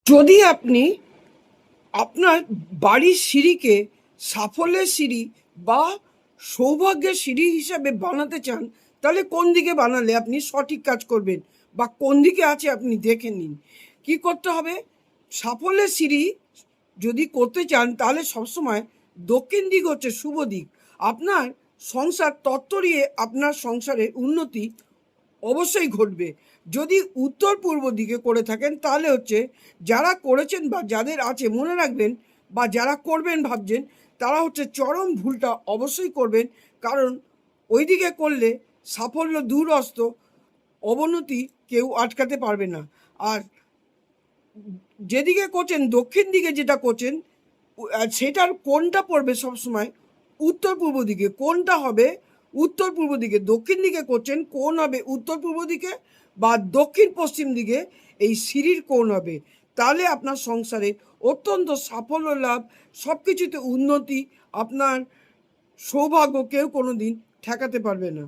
যদি আপনি আপনার বাড়ির সিঁড়িকে সাফল্যের সিঁড়ি বা সৌভাগ্যের সিঁড়ি হিসাবে বানাতে চান, তাহলে কোন দিকে বানালে আপনি সঠিক কাজ করবেন বা কোন দিকে আছে আপনি দেখে নিন। কি করতে হবে? সাফল্যের সিঁড়ি যদি করতে চান তাহলে সবসময় দক্ষিণ দিক হচ্ছে শুভ দিক। আপনার সংসার তত্ত্বরিয়ে আপনার সংসারের উন্নতি অবশ্যই ঘটবে। যদি উত্তর পূর্ব দিকে করে থাকেন তাহলে হচ্ছে যারা করেছেন বা যাদের আছে মনে রাখবেন, বা যারা করবেন ভাবছেন তারা হচ্ছে চরম ভুলটা অবশ্যই করবেন। কারণ ওই দিকে করলে সাফল্য দূরস্ত, অবনতি কেউ আটকাতে পারবে না। আর যেদিকে করছেন দক্ষিণ দিকে যেটা করছেন সেটার কোনটা পড়বে সবসময় উত্তর পূর্ব দিকে। কোনটা হবে উত্তর পূর্ব দিকে? দক্ষিণ দিকে করছেন, কোন হবে উত্তর পূর্ব দিকে বা দক্ষিণ পশ্চিম দিকে এই সিঁড়ির কোন হবে। তাহলে আপনার সংসারে অত্যন্ত সাফল্য লাভ, সব কিছুতে উন্নতি, আপনার সৌভাগ্য কেউ কোনো দিন ঠেকাতে পারবে না।